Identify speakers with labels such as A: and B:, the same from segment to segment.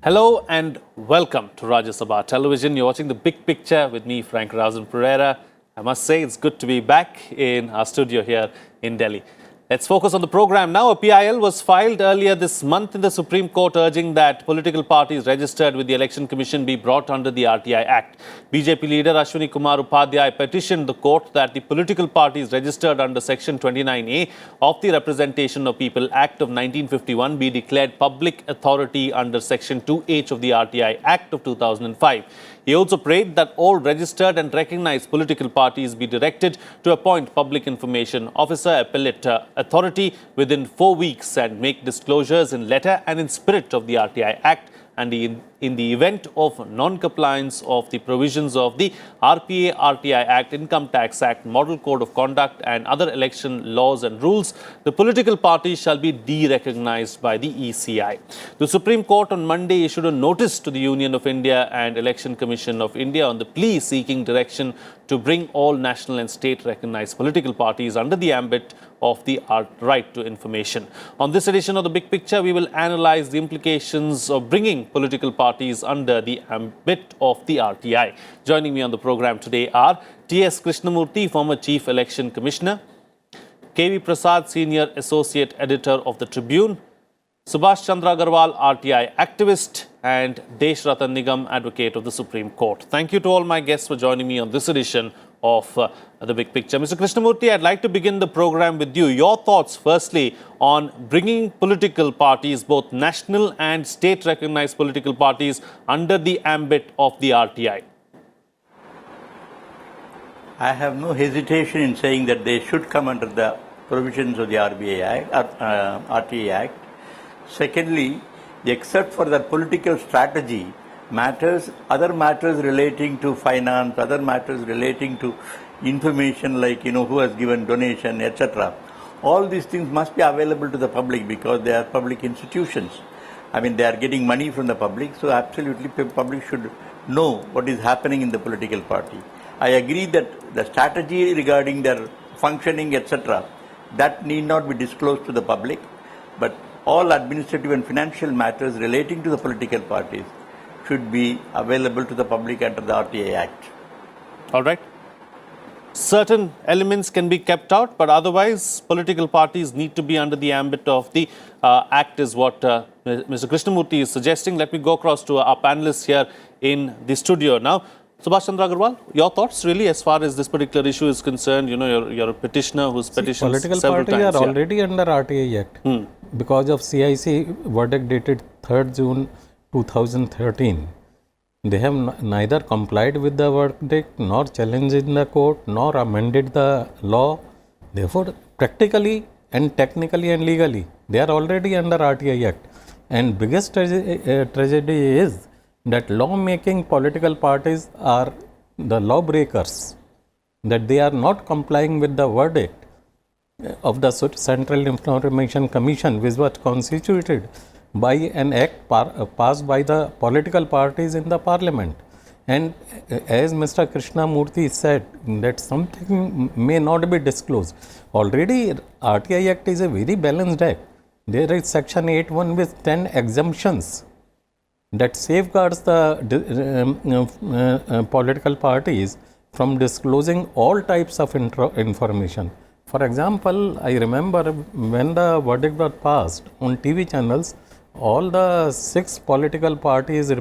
A: Hello and welcome to Rajya Sabha Television. You're watching The Big Picture with me, Frank Rausan Pereira. I must say it's good to be back in our studio here in Delhi. Let's focus on the program now. A PIL was filed earlier this month in the Supreme Court urging that political parties registered with the Election Commission be brought under the RTI Act. BJP leader Ashwini Kumar Upadhyay petitioned the court that the political parties registered under Section 29A of the Representation of People Act of 1951 be declared public authority under Section 2H of the RTI Act of 2005. He also prayed that all registered and recognized political parties be directed to appoint public information officer appellate authority within 4 weeks and make disclosures in letter and in spirit of the RTI Act, and in the event of non-compliance of the provisions of the RPA, RTI Act, Income Tax Act, Model Code of Conduct and other election laws and rules, the political parties shall be de-recognized by the ECI. The Supreme Court on Monday issued a notice to the Union of India and Election Commission of India on the plea seeking direction to bring all national and state-recognized political parties under the ambit of the right to information. On this edition of The Big Picture, we will analyze the implications of bringing political parties under the ambit of the RTI. Joining me on the program today are T.S. Krishnamurthy, former Chief Election Commissioner, K.V. Prasad, Senior Associate Editor of the Tribune, Subhash Chandra Agrawal, RTI activist, and Desh, Ratan, Nigam, advocate of the Supreme Court. Thank you to all my guests for joining me on this edition of The Big Picture. Mr. Krishnamurthy, I'd like to begin the program with you. Your thoughts, firstly, on bringing political parties, both national and state-recognized political parties, under the ambit of the RTI.
B: I have no hesitation in saying that they should come under the provisions of the RTI Act. Secondly, except for the political strategy matters, other matters relating to finance, other matters relating to information like, who has given donation, etc. All these things must be available to the public because they are public institutions. I mean, they are getting money from the public, so absolutely the public should know what is happening in the political party. I agree that the strategy regarding their functioning, etc., that need not be disclosed to the public, but all administrative and financial matters relating to the political parties should be available to the public under the RTI Act.
A: All right. Certain elements can be kept out, but otherwise political parties need to be under the ambit of the Act is what Mr. Krishnamurthy is suggesting. Let me go across to our panelists here in the studio now. Subhash Chandra Agrawal, your thoughts really as far as this particular issue is concerned? You're a petitioner who's petitioned
C: political
A: several
C: parties
A: times.
C: Are already under RTI Act because of CIC verdict dated 3rd June 2013. They have neither complied with the verdict, nor challenged in the court, nor amended the law. Therefore, practically and technically and legally, they are already under RTI Act. And biggest tragedy is that law-making political parties are the lawbreakers, that they are not complying with the verdict of the Central Information Commission, which was constituted by an act passed by the political parties in the parliament. And as Mr. Krishnamurthy said, that something may not be disclosed. Already RTI Act is a very balanced act. There is Section 8(1) with 10 exemptions that safeguards the political parties from disclosing all types of information. For example, I remember when the verdict was passed on TV channels, all the 6 political parties were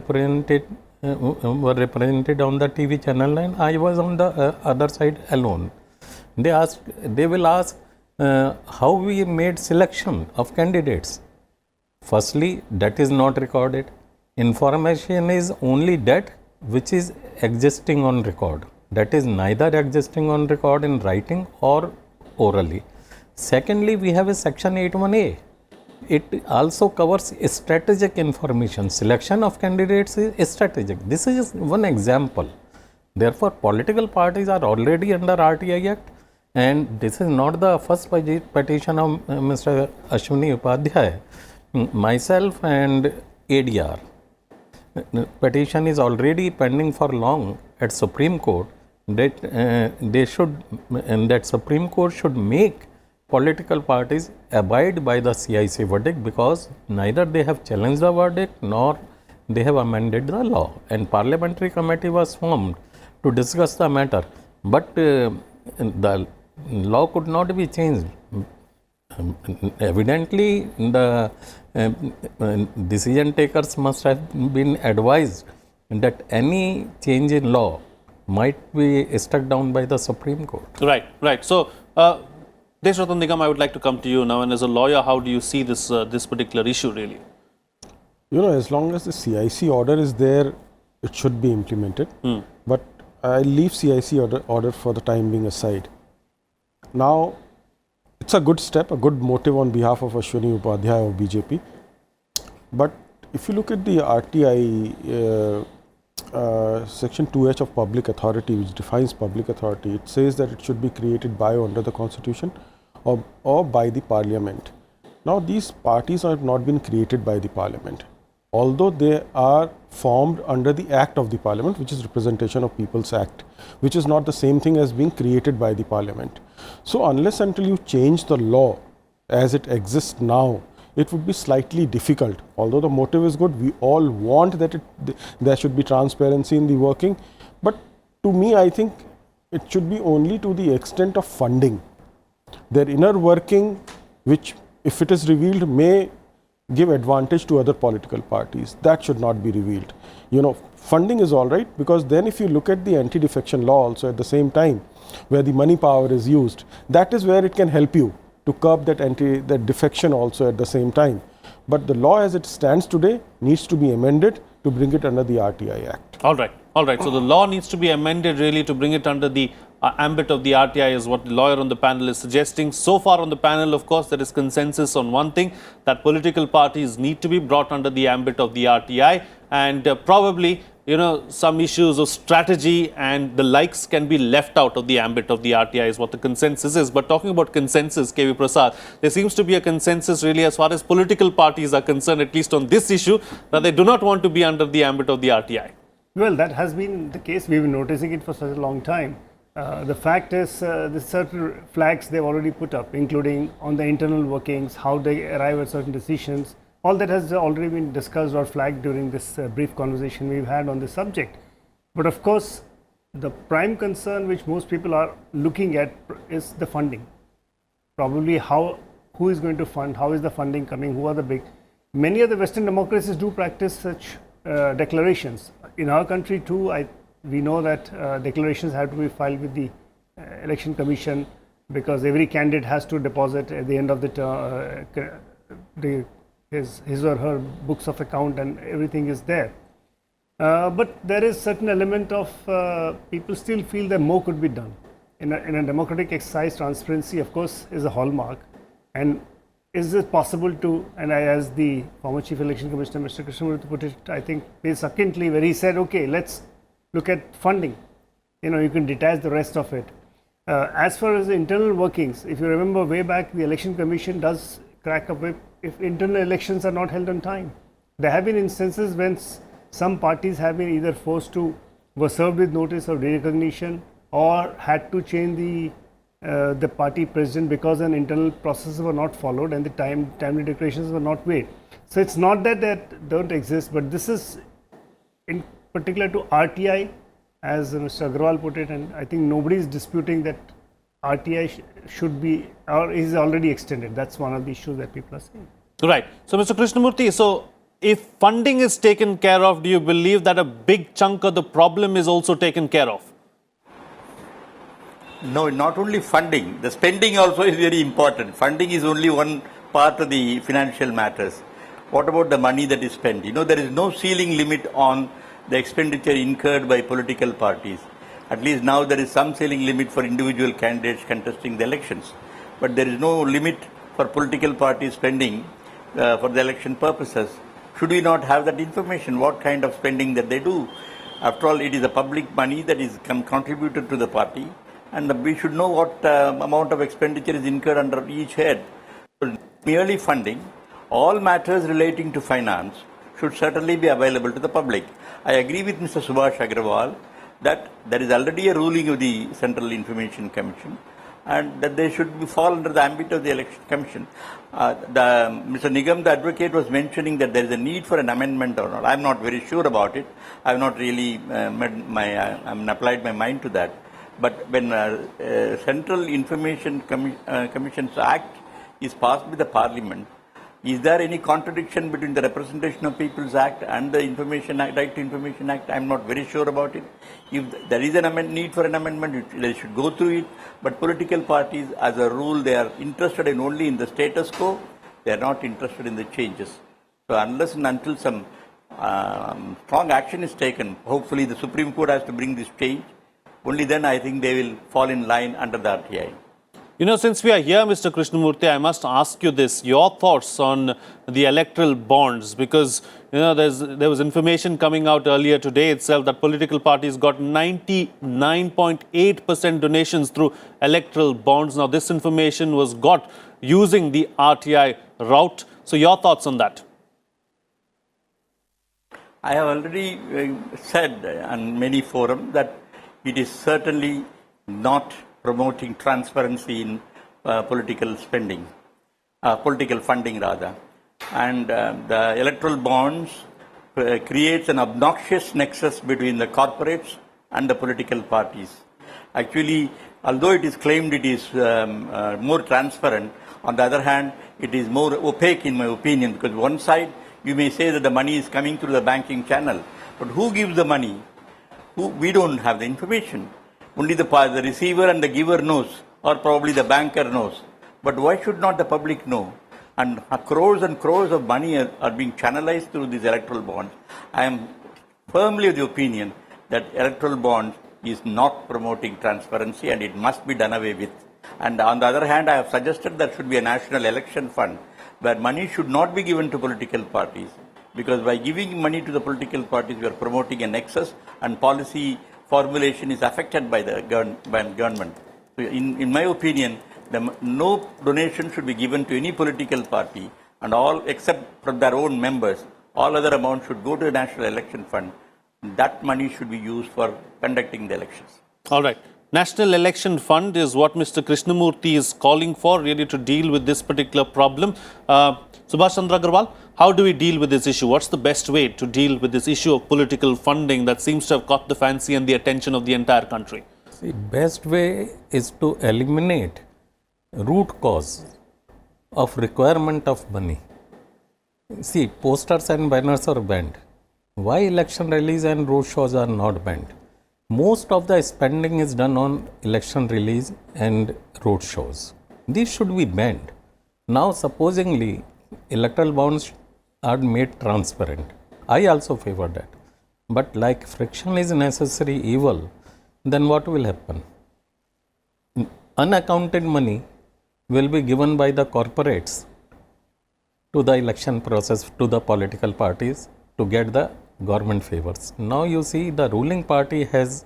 C: represented on the TV channel, and I was on the other side alone. They will ask how we made selection of candidates. Firstly, that is not recorded. Information is only that which is existing on record. That is neither existing on record in writing or orally. Secondly, we have a Section 8(1)(a). It also covers strategic information. Selection of candidates is strategic. This is one example. Therefore, political parties are already under RTI Act, and this is not the first petition of Mr. Ashwini Upadhyay. Myself and ADR. Petition is already pending for long at Supreme Court. That Supreme Court should make political parties abide by the CIC verdict, because neither they have challenged the verdict nor they have amended the law, and parliamentary committee was formed to discuss the matter. But the law could not be changed. Evidently, the decision takers must have been advised that any change in law might be struck down by the Supreme Court.
A: Right, right. So, Desh, Ratan, Nigam, I would like to come to you now. And as a lawyer, how do you see this this particular issue really?
D: You know, as long as the CIC order is there, it should be implemented. But I leave CIC order for the time being aside. Now, it's a good step, a good motive on behalf of Ashwini Upadhyay of BJP. But if you look at the RTI section 2H of public authority, which defines public authority, it says that it should be created by or under the constitution or by the parliament. Now, these parties have not been created by the parliament, although they are formed under the act of the parliament, which is Representation of People's Act, which is not the same thing as being created by the parliament. So unless until you change the law as it exists now, it would be slightly difficult. Although the motive is good, we all want that there should be transparency in the working. But to me, I think it should be only to the extent of funding. Their inner working, which if it is revealed, may give advantage to other political parties. That should not be revealed. You know, funding is all right, because then if you look at the anti-defection law also at the same time, where the money power is used, that is where it can help you to curb that defection also at the same time. But the law as it stands today needs to be amended to bring it under the RTI Act.
A: All right, all right. So the law needs to be amended really to bring it under the ambit of the RTI is what the lawyer on the panel is suggesting. So far on the panel, of course, there is consensus on one thing, that political parties need to be brought under the ambit of the RTI, and probably, you know, some issues of strategy and the likes can be left out of the ambit of the RTI is what the consensus is. But talking about consensus, KV Prasad, there seems to be a consensus really as far as political parties are concerned, at least on this issue, that they do not want to be under the ambit of the RTI.
E: Well, that has been the case. We've been noticing it for such a long time. The fact is, the certain flags they've already put up, including on the internal workings, how they arrive at certain decisions. All that has already been discussed or flagged during this brief conversation we've had on this subject. But of course, the prime concern which most people are looking at is the funding. Probably who is going to fund, how is the funding coming, who are the big. Many of the Western democracies do practice such declarations. In our country too, we know that declarations have to be filed with the Election Commission, because every candidate has to deposit at the end of the term his or her books of account, and everything is there. But there is certain element of people still feel that more could be done. In a democratic exercise, transparency, of course, is a hallmark. And is it possible to, and as the former Chief Election Commissioner, Mr. Krishnamurthy, put it, I think, very succinctly, where he said, okay, let's look at funding. You know, you can detach the rest of it. As far as the internal workings, if you remember way back, the Election Commission does crack a whip if internal elections are not held on time. There have been instances when some parties have been either were served with notice of recognition, or had to change the party president because an internal processes were not followed and the timely declarations were not made. So it's not that they don't exist, but this is in particular to RTI, as Mr. Agrawal put it, and I think nobody is disputing that RTI should be or is already extended. That's one of the issues that people are saying.
A: Right. So, Mr. Krishnamurthy, so if funding is taken care of, do you believe that a big chunk of the problem is also taken care of?
B: No, not only funding. The spending also is very important. Funding is only one part of the financial matters. What about the money that is spent? You know, there is no ceiling limit on the expenditure incurred by political parties. At least now there is some ceiling limit for individual candidates contesting the elections. But there is no limit for political parties spending for the election purposes. Should we not have that information, what kind of spending that they do? After all, it is a public money that is contributed to the party, and we should know what amount of expenditure is incurred under each head. So, merely funding, all matters relating to finance should certainly be available to the public. I agree with Mr. Subhash Agrawal that there is already a ruling of the Central Information Commission and that they should fall under the ambit of the Election Commission. Mr. Nigam, the advocate, was mentioning that there is a need for an amendment or not. I'm not very sure about it. I've not really applied my mind to that. But when Central Information Commissions Act is passed by the Parliament, is there any contradiction between the Representation of People's Act and the Information Act, Right to Information Act? I'm not very sure about it. If there is an need for an amendment, they should go through it. But political parties, as a rule, they are interested in only in the status quo. They are not interested in the changes. So unless and until some strong action is taken, hopefully the Supreme Court has to bring this change. Only then I think they will fall in line under the RTI.
A: You know, since we are here, Mr. Krishnamurthy, I must ask you this, your thoughts on the electoral bonds, because, you know, there was information coming out earlier today itself that political parties got 99.8% donations through electoral bonds. Now, this information was got using the RTI route. So, your thoughts on that?
B: I have already said on many forums that it is certainly not promoting transparency in political spending, political funding rather. And the electoral bonds creates an obnoxious nexus between the corporates and the political parties. Actually, although it is claimed it is more transparent, on the other hand, it is more opaque in my opinion, because one side you may say that the money is coming through the banking channel, but who gives the money? We don't have the information. Only the receiver and the giver knows, or probably the banker knows. But why should not the public know? And crores of money are being channelized through these electoral bonds. I am firmly of the opinion that electoral bonds is not promoting transparency and it must be done away with. And on the other hand, I have suggested there should be a national election fund where money should not be given to political parties. Because by giving money to the political parties, we are promoting a nexus, and policy formulation is affected by the government. So in my opinion, no donation should be given to any political party, and all except from their own members, all other amounts should go to the National Election Fund. That money should be used for conducting the elections.
A: All right. National Election Fund is what Mr. Krishnamurthy is calling for, really, to deal with this particular problem. Subhash Chandra Agrawal, how do we deal with this issue? What's the best way to deal with this issue of political funding that seems to have caught the fancy and the attention of the entire country?
C: See, best way is to eliminate root cause of requirement of money. See, posters and banners are banned. Why election rallies and road shows are not banned? Most of the spending is done on election rallies and road shows. These should be banned. Now, supposingly, electoral bonds are made transparent. I also favor that. But like friction is necessary evil, then what will happen? Unaccounted money will be given by the corporates to the election process, to the political parties to get the government favors. Now you see the ruling party has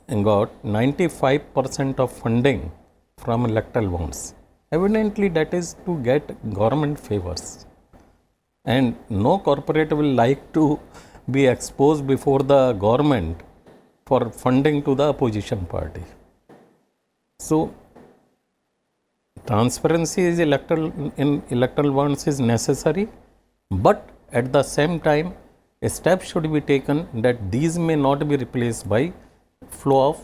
C: got 95% of funding from electoral bonds. Evidently that is to get government favors. And no corporate will like to be exposed before the government for funding to the opposition party. So transparency is in electoral bonds is necessary, but at the same time, a step should be taken that these may not be replaced by flow of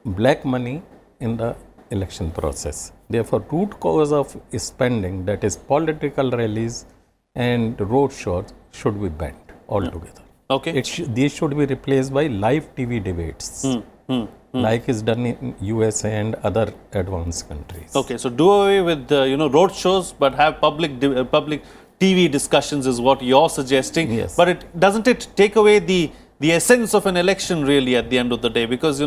C: black money in the election process. Therefore, root cause of spending, that is political rallies and road shows, should be banned altogether.
A: Okay.
C: These should be replaced by live TV debates, like is done in USA and other advanced countries.
A: Okay, so do away with road shows, but have public TV discussions is what you're suggesting.
C: Yes.
A: But doesn't it take away the essence of an election really at the end of the day? Because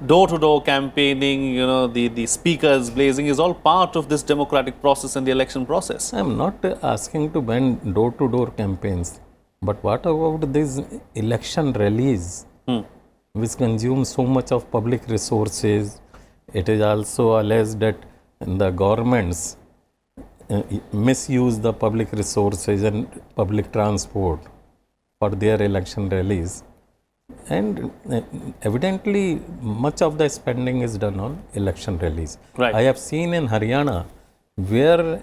A: door-to-door campaigning, the speakers blazing is all part of this democratic process and the election process.
C: I'm not asking to ban door-to-door campaigns, but what about these election rallies, which consume so much of public resources? It is also alleged that the governments misuse the public resources and public transport for their election rallies. And evidently, much of the spending is done on election rallies.
A: Right.
C: I have seen in Haryana where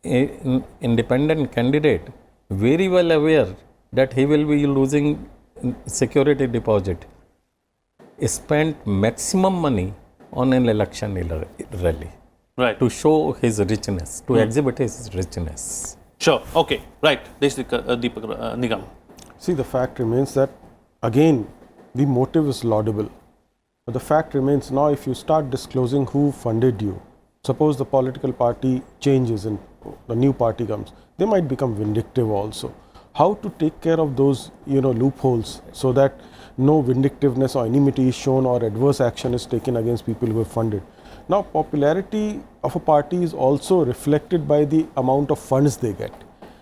C: an independent candidate, very well aware that he will be losing security deposit, spent maximum money on an election rally
A: Right.
C: to show his richness, to exhibit his richness.
A: Sure. Okay. Right. Deepak Nigam.
D: See, the fact remains that, again, the motive is laudable. But the fact remains now, if you start disclosing who funded you, suppose the political party changes and the new party comes, they might become vindictive also. How to take care of those, loopholes so that no vindictiveness or enmity is shown or adverse action is taken against people who have funded. Now, popularity of a party is also reflected by the amount of funds they get.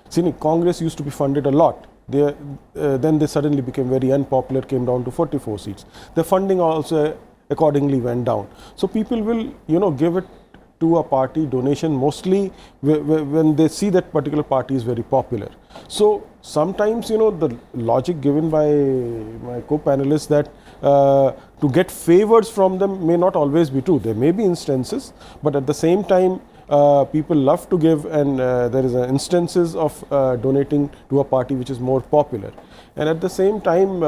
D: See, Congress used to be funded a lot. Then they suddenly became very unpopular, came down to 44 seats. The funding also accordingly went down. So people will, give it to a party donation mostly when they see that particular party is very popular. So sometimes, the logic given by my co-panelists that to get favors from them may not always be true. There may be instances, but at the same time, people love to give, and there is instances of donating to a party which is more popular. And at the same time,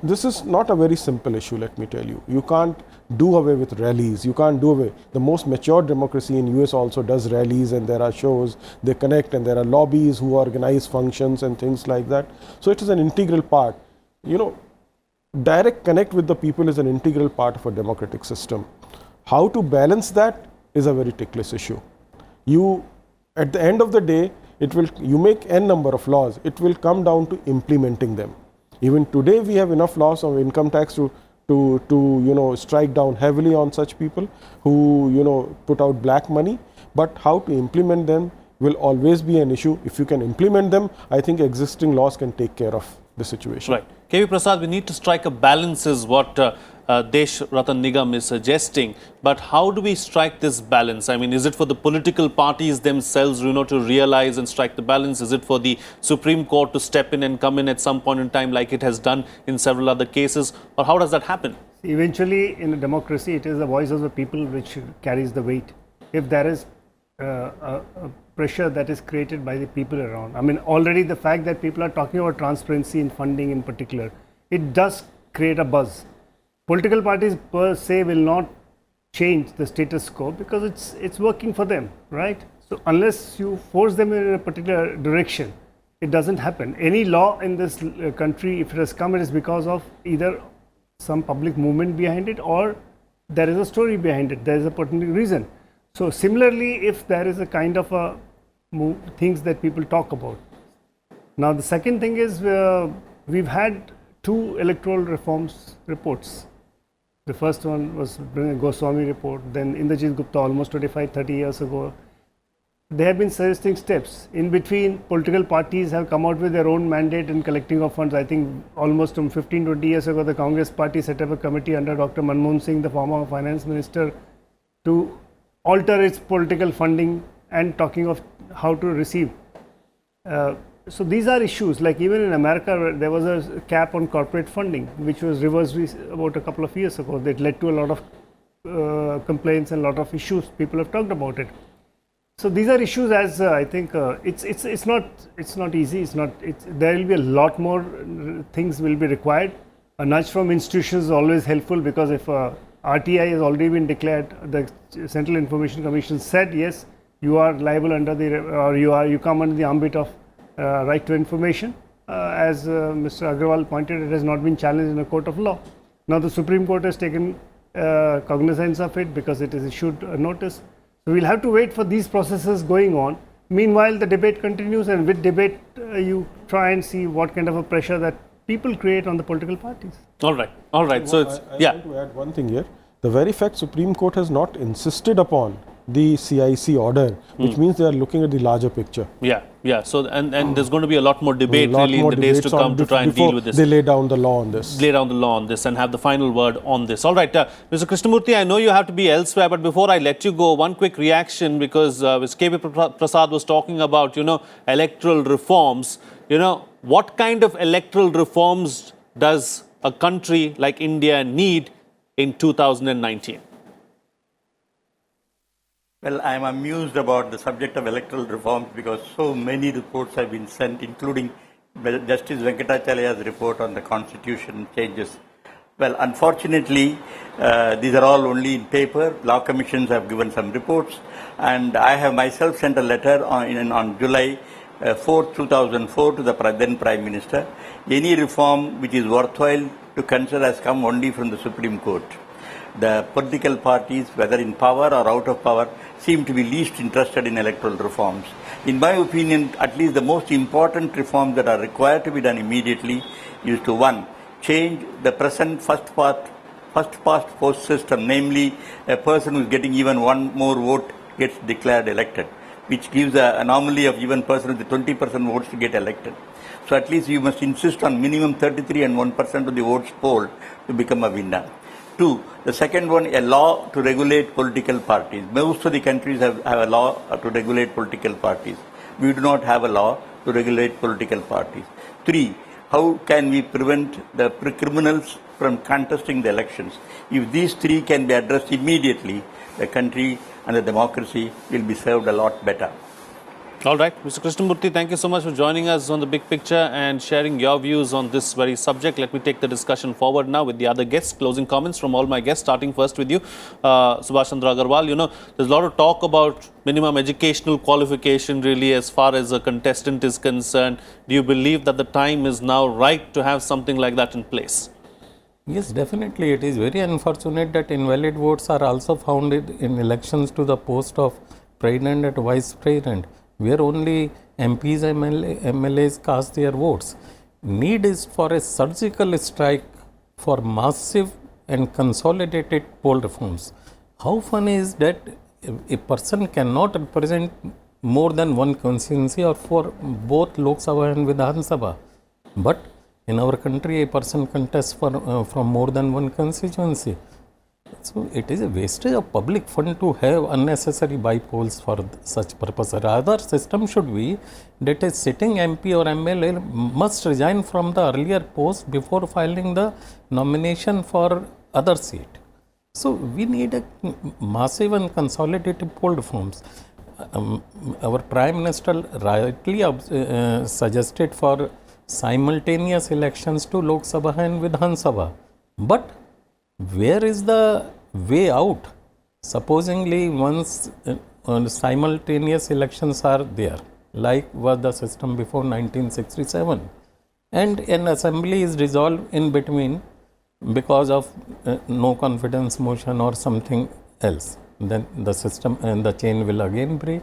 D: this is not a very simple issue, let me tell you. You can't do away with rallies. You can't do away. The most mature democracy in US also does rallies, and there are shows, they connect, and there are lobbies who organize functions and things like that. So it is an integral part. Direct connect with the people is an integral part of a democratic system. How to balance that is a very ticklish issue. At the end of the day, you make n number of laws. It will come down to implementing them. Even today, we have enough laws of income tax to strike down heavily on such people who put out black money. But how to implement them will always be an issue. If you can implement them, I think existing laws can take care of the situation.
A: Right. KV Prasad, we need to strike a balance is what Desh, Ratan, Nigam is suggesting. But how do we strike this balance? I mean, is it for the political parties themselves, to realize and strike the balance? Is it for the Supreme Court to step in and come in at some point in time like it has done in several other cases? Or how does that happen?
E: Eventually, in a democracy, it is the voice of the people which carries the weight. If there is a pressure that is created by the people around. I mean, already the fact that people are talking about transparency in funding in particular, it does create a buzz. Political parties per se will not change the status quo because it's working for them, right? So unless you force them in a particular direction, it doesn't happen. Any law in this country, if it has come, it is because of either some public movement behind it or there is a story behind it. There is a particular reason. So similarly, if there is a kind of a things that people talk about. Now the second thing is we've had 2 electoral reforms reports. The first one was Goswami report, then Indrajit Gupta almost 25-30 years ago. They have been suggesting steps. In between, political parties have come out with their own mandate in collecting of funds. I think almost 15-20 years ago, the Congress party set up a committee under Dr. Manmohan Singh, the former finance minister, to alter its political funding and talking of how to receive. So these are issues, like even in America, there was a cap on corporate funding, which was reversed about a couple of years ago. That led to a lot of complaints and a lot of issues. People have talked about it. So these are issues as I think it's not easy. There will be a lot more things will be required. A nudge from institutions is always helpful because if RTI has already been declared, the Central Information Commission said yes, you are liable under you come under the ambit of right to information. As Mr. Agrawal pointed, it has not been challenged in a court of law. Now the Supreme Court has taken cognizance of it because it has issued a notice. So we'll have to wait for these processes going on. Meanwhile, the debate continues, and with debate, you try and see what kind of a pressure that people create on the political parties.
A: All right. So it's
D: I want to add one thing here. The very fact Supreme Court has not insisted upon the CIC order, which means they are looking at the larger picture.
A: Yeah. So and there's going to be a lot more debate really in the days to come to try and deal with this.
D: They lay down the law on this.
A: Lay down the law on this and have the final word on this. All right, Mr. Krishnamurthy, I know you have to be elsewhere, but before I let you go, one quick reaction because KV Prasad was talking about electoral reforms. What kind of electoral reforms does a country like India need in 2019?
B: Well, I am amused about the subject of electoral reforms because so many reports have been sent, including Justice Venkatachaly's report on the constitution changes. Well, unfortunately, these are all only in paper. Law commissions have given some reports, and I have myself sent a letter on July 4, 2004 to the then Prime Minister. Any reform which is worthwhile to consider has come only from the Supreme Court. The political parties, whether in power or out of power, seem to be least interested in electoral reforms. In my opinion, at least the most important reforms that are required to be done immediately is to, one, change the present first past post system, namely a person who is getting even one more vote gets declared elected, which gives an anomaly of even person with 20% votes to get elected. So at least you must insist on minimum 33 and 1% of the votes polled to become a winner. Two, the second one, a law to regulate political parties. Most of the countries have a law to regulate political parties. We do not have a law to regulate political parties. Three, how can we prevent the criminals from contesting the elections? If these three can be addressed immediately, the country and the democracy will be served a lot better.
A: All right, Mr. Krishnamurthy, thank you so much for joining us on The Big Picture and sharing your views on this very subject. Let me take the discussion forward now with the other guests. Closing comments from all my guests, starting first with you, Subhash Chandra Agrawal. You know, there's a lot of talk about minimum educational qualification really as far as a contestant is concerned. Do you believe that the time is now right to have something like that in place?
C: Yes, definitely. It is very unfortunate that invalid votes are also found in elections to the post of president and vice president, where only MPs and MLAs cast their votes. Need is for a surgical strike for massive and consolidated poll reforms. How funny is that a person cannot represent more than one constituency or for both Lok Sabha and Vidhan Sabha. But in our country, a person contests from more than one constituency. So it is a wastage of public fund to have unnecessary by-polls for such purpose. Rather, system should be that a sitting MP or MLA must resign from the earlier post before filing the nomination for other seat. So we need a massive and consolidated poll reforms. Our Prime Minister rightly suggested for simultaneous elections to Lok Sabha and Vidhan Sabha. But where is the way out? Supposingly, once simultaneous elections are there, like was the system before 1967, and an assembly is dissolved in between because of no confidence motion or something else, then the system and the chain will again break.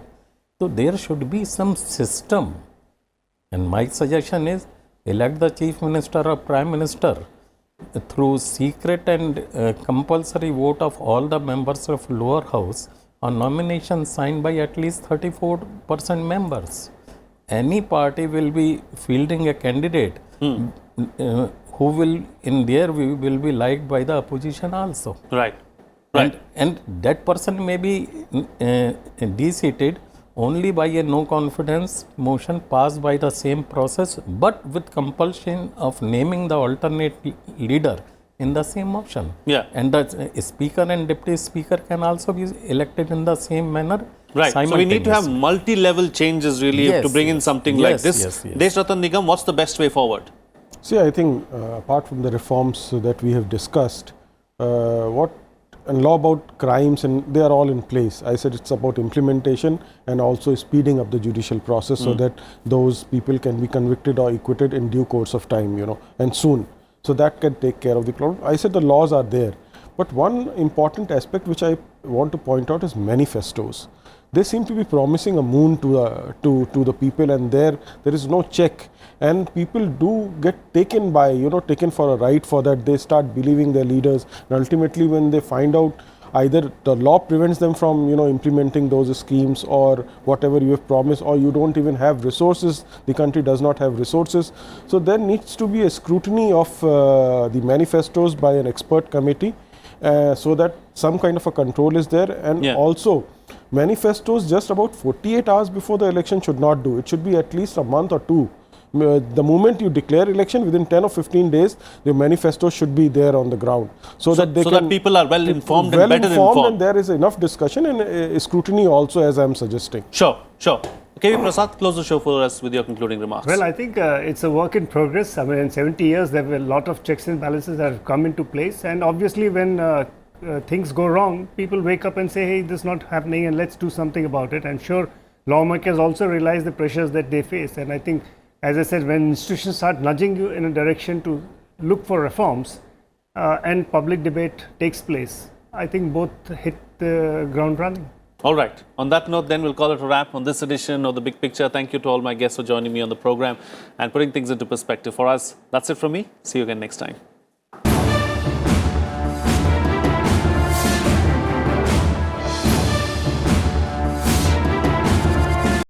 C: So there should be some system, and my suggestion is elect the Chief Minister or Prime Minister through secret and compulsory vote of all the members of lower house on nomination signed by at least 34% members. Any party will be fielding a candidate who will, in their view, will be liked by the opposition also.
A: Right. Right.
C: And that person may be de-seated only by a no confidence motion passed by the same process, but with compulsion of naming the alternate leader in the same motion.
A: Yeah.
C: And the speaker and deputy speaker can also be elected in the same manner.
A: Right. So we need to have multi-level changes really to bring in something like this. Desh, Ratan, Nigam, what's the best way forward?
D: See, I think apart from the reforms that we have discussed, and law about crimes, and they are all in place. I said it's about implementation and also speeding up the judicial process so that those people can be convicted or acquitted in due course of time, and soon. So that can take care of the problem. I said the laws are there. But one important aspect which I want to point out is manifestos. They seem to be promising a moon to the people, and there is no check, and people do get taken taken for a ride for that. They start believing their leaders, and ultimately when they find out either the law prevents them from implementing those schemes or whatever you have promised, or you don't even have resources, the country does not have resources. So there needs to be a scrutiny of the manifestos by an expert committee so that some kind of a control is there, and also manifestos just about 48 hours before the election should not do. It should be at least a month or two The moment you declare election, within 10 or 15 days, the manifesto should be there on the ground, so that they
A: so
D: can
A: that people are well informed
D: well
A: and better informed.
D: and there is enough discussion and scrutiny also, as I am suggesting.
A: Sure. KV Prasad, close the show for us with your concluding remarks.
E: Well, I think it's a work in progress. I mean, in 70 years, there were a lot of checks and balances that have come into place. And obviously, when things go wrong, people wake up and say, hey, this is not happening and let's do something about it. I'm sure lawmakers also realize the pressures that they face. And I think, as I said, when institutions start nudging you in a direction to look for reforms and public debate takes place, I think both hit the ground running.
A: All right. On that note, then we'll call it a wrap on this edition of The Big Picture. Thank you to all my guests for joining me on the program and putting things into perspective for us. That's it from me. See you again next time.